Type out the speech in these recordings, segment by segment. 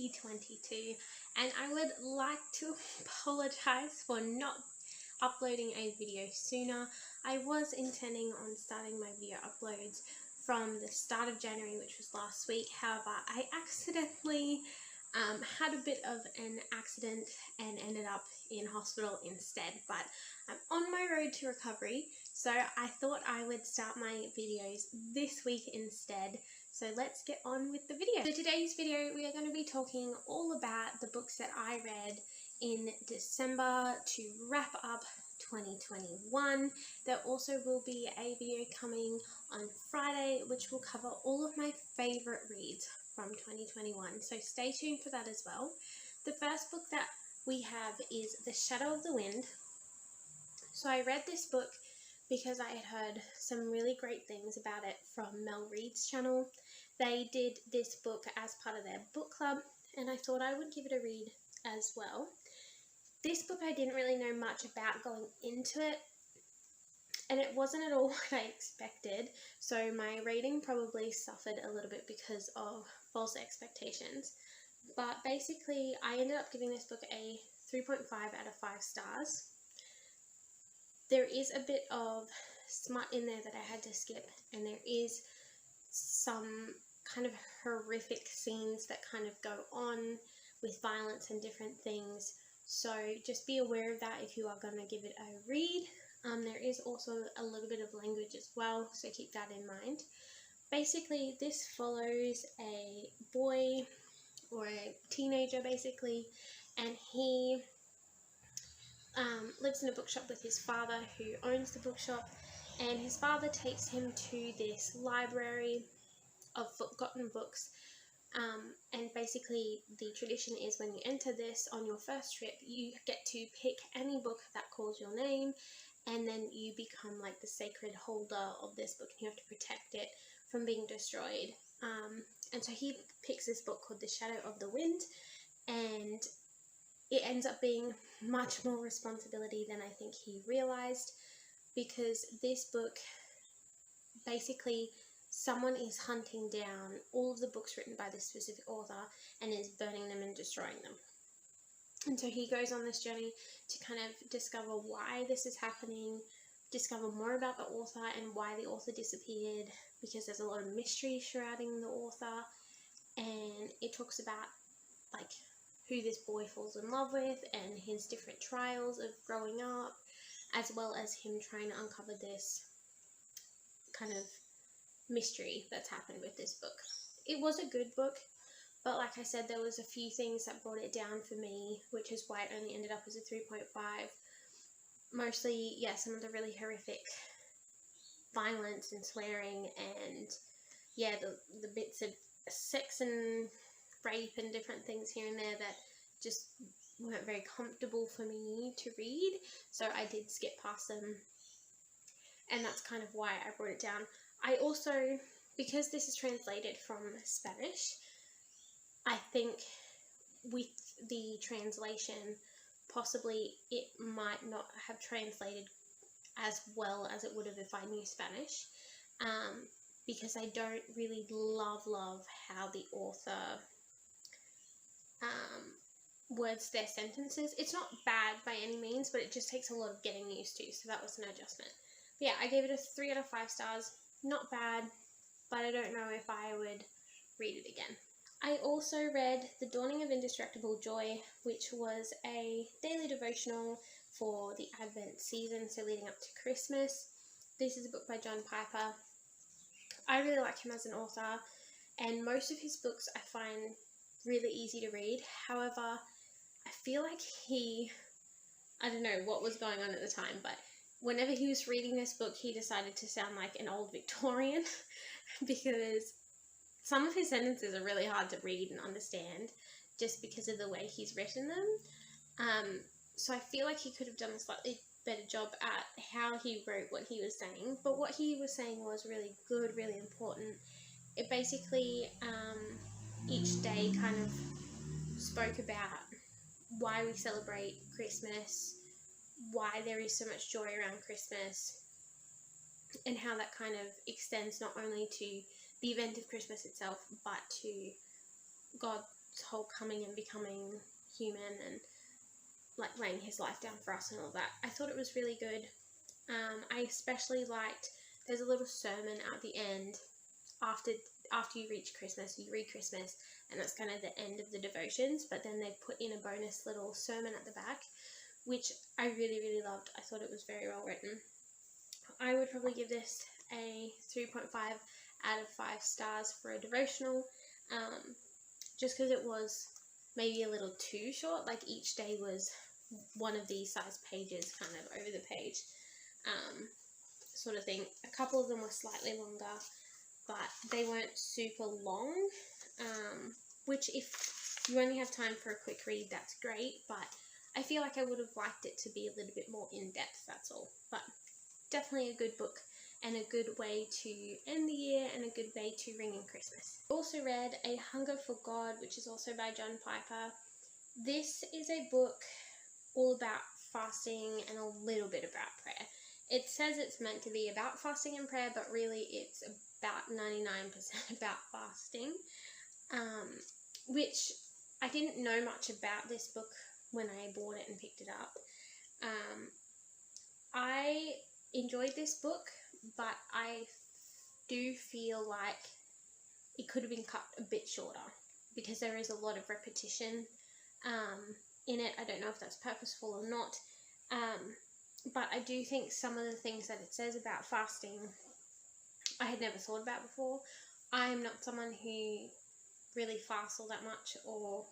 2022, and I would like to apologize for not uploading a video sooner. I was intending on starting my video uploads from the start of January, which was last week. However, I accidentally had a bit of an accident and ended up in hospital instead, but I'm on my road to recovery, so I thought I would start my videos this week instead. So let's get on with the video. So today's video we are going to be talking all about the books that I read in December to wrap up 2021. There also will be a video coming on Friday which will cover all of my favourite reads from 2021, so stay tuned for that as well. The first book that we have is The Shadow of the Wind. So I read this book because I had heard some really great things about it from Mel Reid's channel. They did this book as part of their book club, and I thought I would give it a read as well. This book I didn't really know much about going into it, and it wasn't at all what I expected, so my rating probably suffered a little bit because of false expectations. But basically I ended up giving this book a 3.5 out of 5 stars. There is a bit of smut in there that I had to skip, and there is some kind of horrific scenes that kind of go on with violence and different things, so just be aware of that if you are going to give it a read. There is also a little bit of language as well, so keep that in mind. Basically this follows a boy or a teenager basically, and he lives in a bookshop with his father who owns the bookshop, and his father takes him to this library of forgotten books, and basically the tradition is when you enter this on your first trip you get to pick any book that calls your name, and then you become like the sacred holder of this book and you have to protect it from being destroyed. And so he picks this book called The Shadow of the Wind, and it ends up being much more responsibility than I think he realized, because this book basically someone is hunting down all of the books written by this specific author and is burning them and destroying them. And so he goes on this journey to kind of discover why this is happening, discover more about the author and why the author disappeared, because there's a lot of mystery surrounding the author, and it talks about like who this boy falls in love with and his different trials of growing up, as well as him trying to uncover this kind of mystery that's happened with this book. It was a good book, but like I said, there was a few things that brought it down for me, which is why it only ended up as a 3.5. Mostly, yeah, some of the really horrific violence and swearing, and yeah, the bits of sex and rape and different things here and there that just weren't very comfortable for me to read, so I did skip past them, and that's kind of why I brought it down. I also, because this is translated from Spanish, I think with the translation possibly it might not have translated as well as it would have if I knew Spanish, because I don't really love how the author words their sentences. It's not bad by any means, but it just takes a lot of getting used to, so that was an adjustment. But yeah, I gave it a 3 out of 5 stars. Not bad, but I don't know if I would read it again. I also read The Dawning of Indestructible Joy, which was a daily devotional for the Advent season, so leading up to Christmas. This is a book by John Piper. I really like him as an author, and most of his books I find really easy to read. However, I feel like I don't know what was going on at the time, but whenever he was reading this book he decided to sound like an old Victorian because some of his sentences are really hard to read and understand just because of the way he's written them. So I feel like he could have done a slightly better job at how he wrote what he was saying, but what he was saying was really good, really important. It basically each day kind of spoke about why we celebrate Christmas, why there is so much joy around Christmas, and how that kind of extends not only to the event of Christmas itself, but to God whole coming and becoming human and like laying his life down for us and all that. I thought it was really good. I especially liked, there's a little sermon at the end after you reach Christmas. You read Christmas and that's kind of the end of the devotions, but then they put in a bonus little sermon at the back, which I really, really loved. I thought it was very well written. I would probably give this a 3.5 out of 5 stars for a devotional, just because it was maybe a little too short. Like each day was one of these size pages kind of over the page, sort of thing. A couple of them were slightly longer, but they weren't super long, which if you only have time for a quick read, that's great, but I feel like I would have liked it to be a little bit more in-depth, that's all. But definitely a good book and a good way to end the year and a good way to ring in Christmas. I also read A Hunger for God, which is also by John Piper. This is a book all about fasting and a little bit about prayer. It says it's meant to be about fasting and prayer, but really it's about 99% about fasting, which I didn't know much about this book when I bought it and picked it up. I enjoyed this book, but I do feel like it could have been cut a bit shorter because there is a lot of repetition in it. I don't know if that's purposeful or not, but I do think some of the things that it says about fasting I had never thought about before. I'm not someone who really fasts all that much or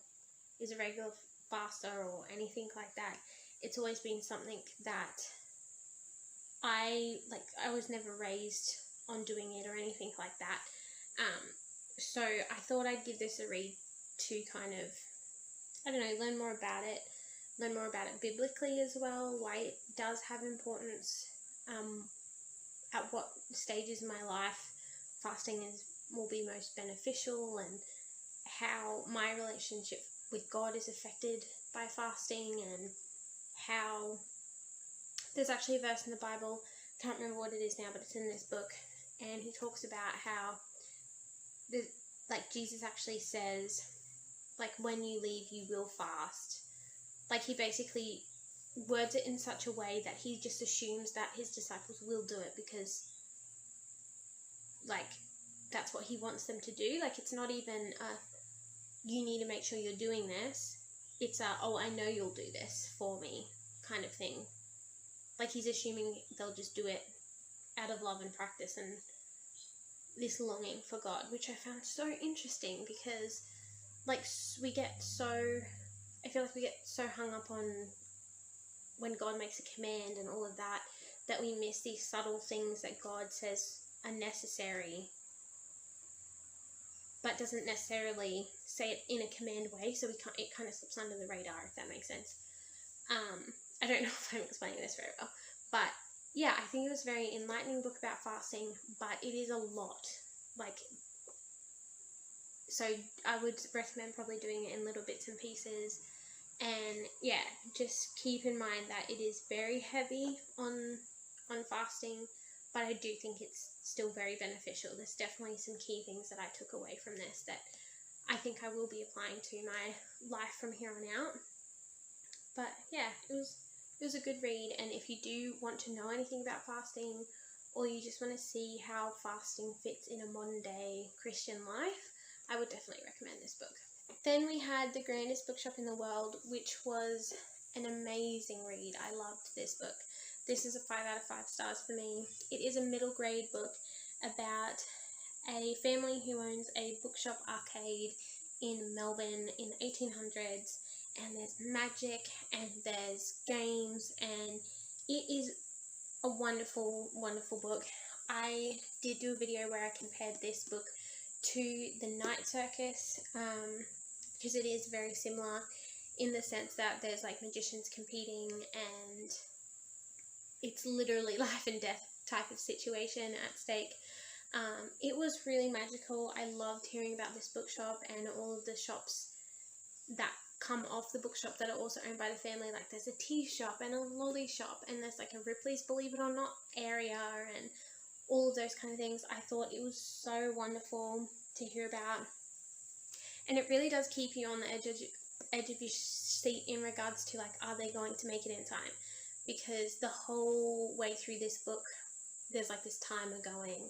is a regular faster or anything like that. It's always been something that I was never raised on doing it or anything like that. So I thought I'd give this a read to kind of, I don't know, learn more about it biblically as well, why it does have importance, at what stages in my life fasting will be most beneficial, and how my relationship with God is affected by fasting, and how there's actually a verse in the Bible, I can't remember what it is now, but it's in this book, and he talks about how Jesus actually says, when you leave you will fast. He basically words it in such a way that he just assumes that his disciples will do it because that's what he wants them to do. It's not even you need to make sure you're doing this. It's oh, I know you'll do this for me kind of thing. He's assuming they'll just do it out of love and practice and this longing for God, which I found so interesting because I feel like we get so hung up on when God makes a command and all of that, that we miss these subtle things that God says are necessary, but doesn't necessarily say it in a command way, so it kind of slips under the radar, if that makes sense. I don't know if I'm explaining this very well, but yeah, I think it was a very enlightening book about fasting, but it is a lot. So I would recommend probably doing it in little bits and pieces. And yeah, just keep in mind that it is very heavy on fasting, but I do think it's still very beneficial. There's definitely some key things that I took away from this that I think I will be applying to my life from here on out. But yeah, it was a good read, and if you do want to know anything about fasting, or you just want to see how fasting fits in a modern day Christian life, I would definitely recommend this book. Then we had The Grandest Bookshop in the World, which was an amazing read. I loved this book. This is a 5 out of 5 stars for me. It is a middle grade book about a family who owns a bookshop arcade in Melbourne in the 1800s, and there's magic and there's games, and it is a wonderful, wonderful book. I did do a video where I compared this book to The Night Circus, because it is very similar in the sense that there's magicians competing and it's literally life and death type of situation at stake. It was really magical. I loved hearing about this bookshop and all of the shops that come off the bookshop that are also owned by the family. There's a tea shop and a lolly shop, and there's a Ripley's Believe It or Not area, and all of those kind of things. I thought it was so wonderful to hear about. And it really does keep you on the edge of your seat in regards to, like, are they going to make it in time? Because the whole way through this book, there's like this timer going,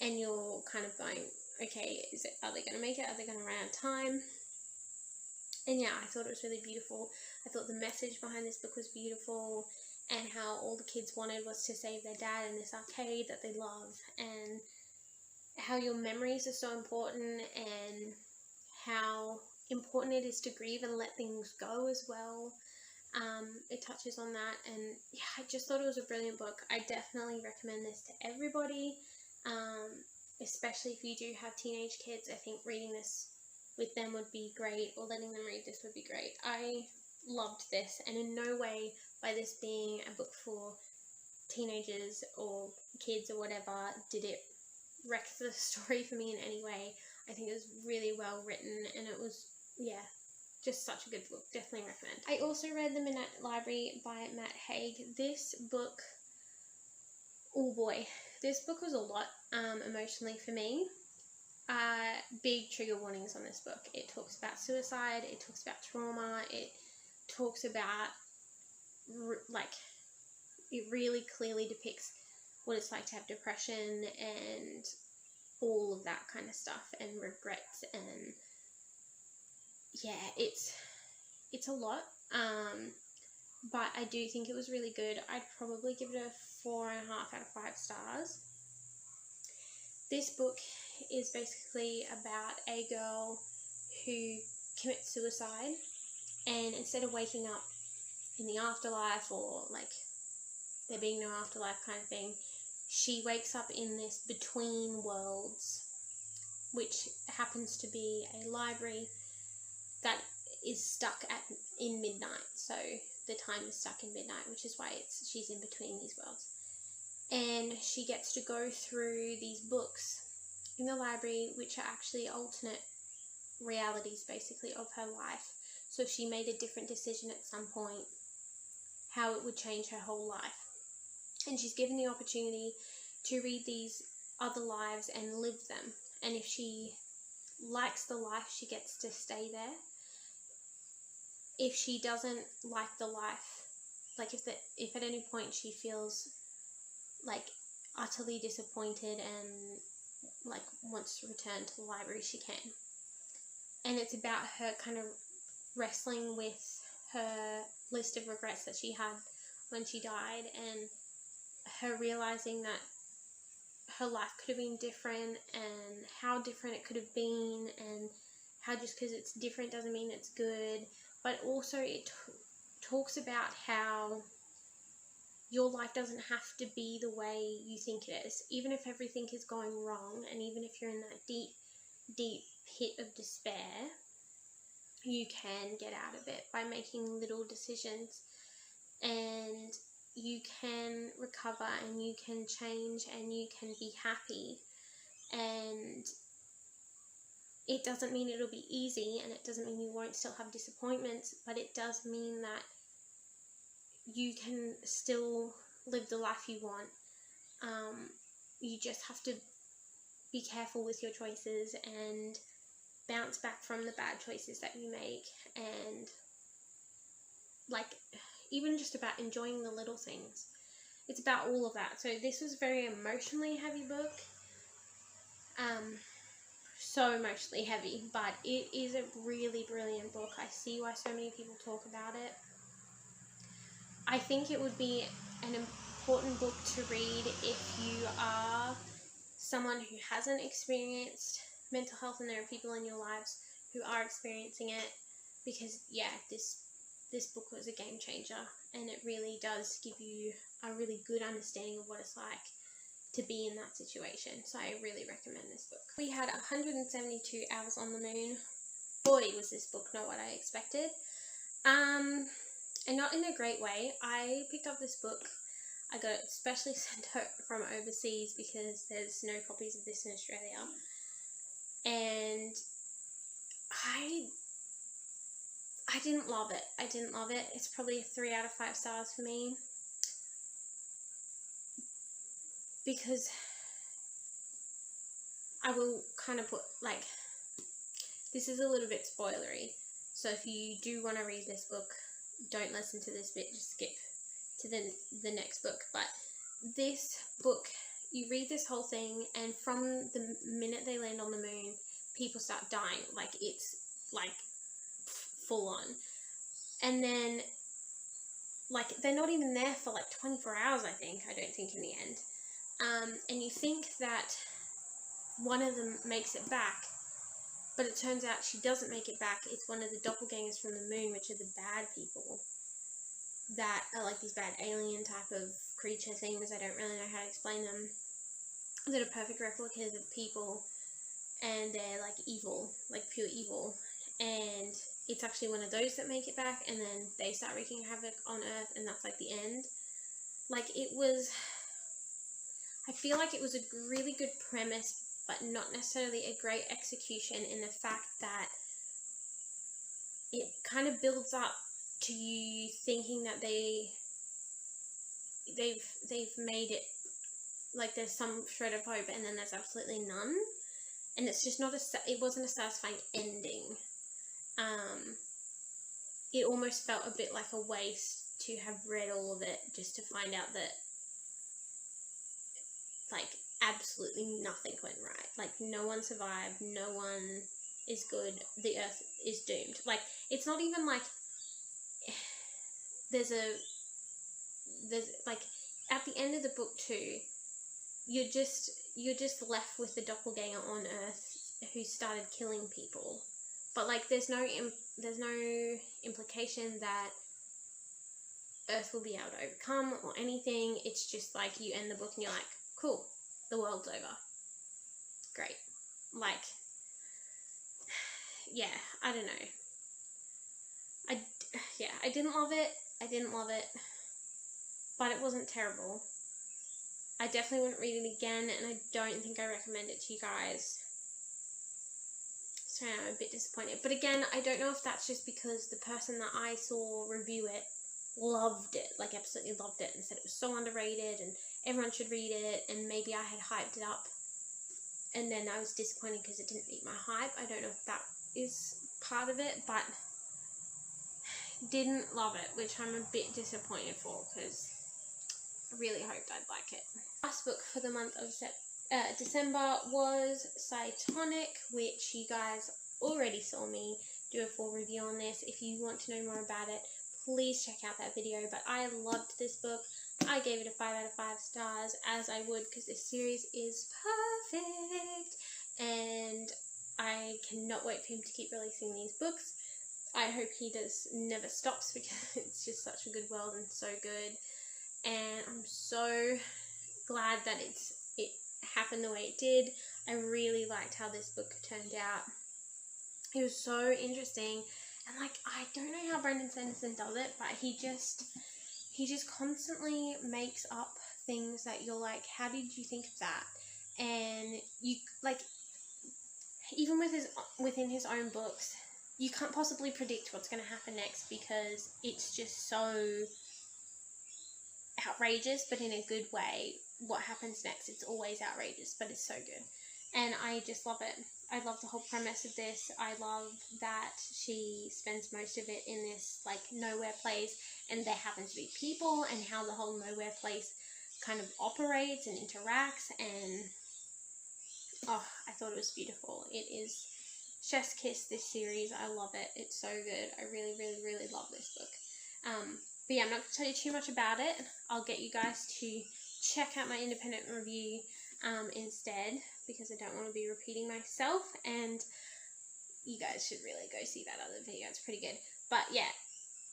and you're kind of going, okay, are they going to make it? Are they going to run out of time? And yeah, I thought it was really beautiful. I thought the message behind this book was beautiful, and how all the kids wanted was to save their dad in this arcade that they love, and how your memories are so important, and how important it is to grieve and let things go as well. It touches on that, and yeah, I just thought it was a brilliant book. I definitely recommend this to everybody, especially if you do have teenage kids. I think reading this with them would be great, or letting them read this would be great. I loved this, and in no way, by this being a book for teenagers or kids or whatever, did it wreck the story for me in any way. I think it was really well written, and it was, yeah, just such a good book. Definitely recommend. I also read The Midnight Library by Matt Haig. This book, oh boy, this book was a lot emotionally for me. Big trigger warnings on this book. It talks about suicide, it talks about trauma, it talks about, like, it really clearly depicts what it's like to have depression and all of that kind of stuff, and regrets, and yeah, it's a lot, but I do think it was really good. I'd probably give it a 4.5 out of 5 stars. This book is basically about a girl who commits suicide, and instead of waking up in the afterlife, or like there being no afterlife kind of thing, she wakes up in this between worlds, which happens to be a library that is stuck in midnight. So the time is stuck in midnight, which is why she's in between these worlds. And she gets to go through these books in the library, which are actually alternate realities, basically, of her life. So if she made a different decision at some point, how it would change her whole life. And she's given the opportunity to read these other lives and live them. And if she likes the life, she gets to stay there. If she doesn't like the life, like if at any point she feels like utterly disappointed and like wants to return to the library, she can. And it's about her kind of wrestling with her list of regrets that she had when she died, and her realizing that her life could have been different, and how different it could have been, and how just because it's different doesn't mean it's good. But also it talks about how your life doesn't have to be the way you think it is. Even if everything is going wrong, and even if you're in that deep, deep pit of despair, you can get out of it by making little decisions, and you can recover, and you can change, and you can be happy. And it doesn't mean it'll be easy, and it doesn't mean you won't still have disappointments, but it does mean that you can still live the life you want. You just have to be careful with your choices and bounce back from the bad choices that you make, and like even just about enjoying the little things. It's about all of that. So this was a very emotionally heavy book. So emotionally heavy, but it is a really brilliant book. I see why so many people talk about it. I think it would be an important book to read if you are someone who hasn't experienced mental health, and there are people in your lives who are experiencing it, because yeah, this book was a game changer, and it really does give you a really good understanding of what it's like to be in that situation. So I really recommend this book. We had 172 Hours on the Moon. Boy, was this book not what I expected. And not in a great way. I picked up this book. I got it specially sent from overseas because there's no copies of this in Australia. And I didn't love it. I didn't love it. It's probably a 3 out of 5 stars for me. Because I will kind of put, like, this is a little bit spoilery. So if you do want to read this book, don't listen to this bit, just skip to the next book. But this book, you read this whole thing, and from the minute they land on the moon, people start dying. Like, it's like full on. And then, like, they're not even there for like 24 hours, I don't think in the end. And you think that one of them makes it back, but it turns out she doesn't make it back. It's one of the doppelgangers from the moon, which are the bad people that are like these bad alien type of creature things. I don't really know how to explain them. That are perfect replicas of people, and they're like evil, like pure evil. And it's actually one of those that make it back, and then they start wreaking havoc on Earth, and that's like the end. Like, it was, I feel like it was a really good premise, but not necessarily a great execution, in the fact that it kind of builds up to you thinking that they've made it, like there's some shred of hope, and then there's absolutely none, and it's just not it wasn't a satisfying ending. It almost felt a bit like a waste to have read all of it just to find out that, like, absolutely nothing went right. Like, no one survived, no one is good, the Earth is doomed. Like, it's not even like there's like, at the end of the book too, you're just left with the doppelganger on Earth who started killing people. But, like, there's no implication that Earth will be able to overcome or anything. It's just like, you end the book and you're like, cool, the world's over. Great. Like, yeah, I don't know. I didn't love it, but it wasn't terrible. I definitely wouldn't read it again, and I don't think I recommend it to you guys. So I'm a bit disappointed. But again, I don't know if that's just because the person that I saw review it loved it, like absolutely loved it, and said it was so underrated and everyone should read it, and maybe I had hyped it up and then I was disappointed because it didn't meet my hype. I don't know if that is part of it, but didn't love it, which I'm a bit disappointed for, because I really hoped I'd like it. Last book for the month of December was Cytonic, which you guys already saw me do a full review on this. If you want to know more about it, please check out that video. But I loved this book. I gave it a 5 out of 5 stars, as I would, because this series is perfect, and I cannot wait for him to keep releasing these books. I hope he never stops, because it's just such a good world and so good. And I'm so glad that it happened the way it did. I really liked how this book turned out. It was so interesting, and like, I don't know how Brandon Sanderson does it, but he just constantly makes up things that you're like, how did you think of that? And you, like, even within his own books, you can't possibly predict what's going to happen next, because it's just so outrageous, but in a good way. What happens next, it's always outrageous, but it's so good, and I just love it. I love the whole premise of this. I love that she spends most of it in this, like, nowhere place, and there happen to be people, and how the whole nowhere place kind of operates and interacts, and oh, I thought it was beautiful. It is chef's kiss, this series. I love it. It's so good. I really, really, really love this book. But yeah, I'm not going to tell you too much about it. I'll get you guys to check out my independent review instead, because I don't want to be repeating myself, and you guys should really go see that other video. It's pretty good. But yeah,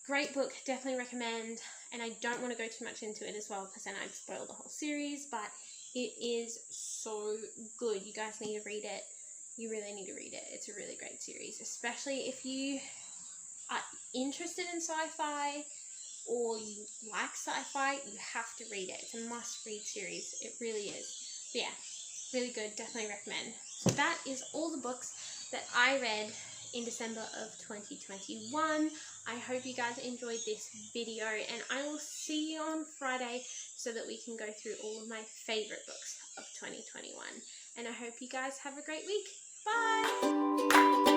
great book. Definitely recommend. And I don't want to go too much into it as well, because then I'd spoil the whole series, but it is so good. You guys need to read it. You really need to read it. It's a really great series, especially if you are interested in sci-fi or you like sci-fi. You have to read it. It's a must-read series. It really is. But yeah, really good. Definitely recommend. So that is all the books that I read in December of 2021. I hope you guys enjoyed this video, and I will see you on Friday so that we can go through all of my favorite books of 2021. And I hope you guys have a great week. Bye!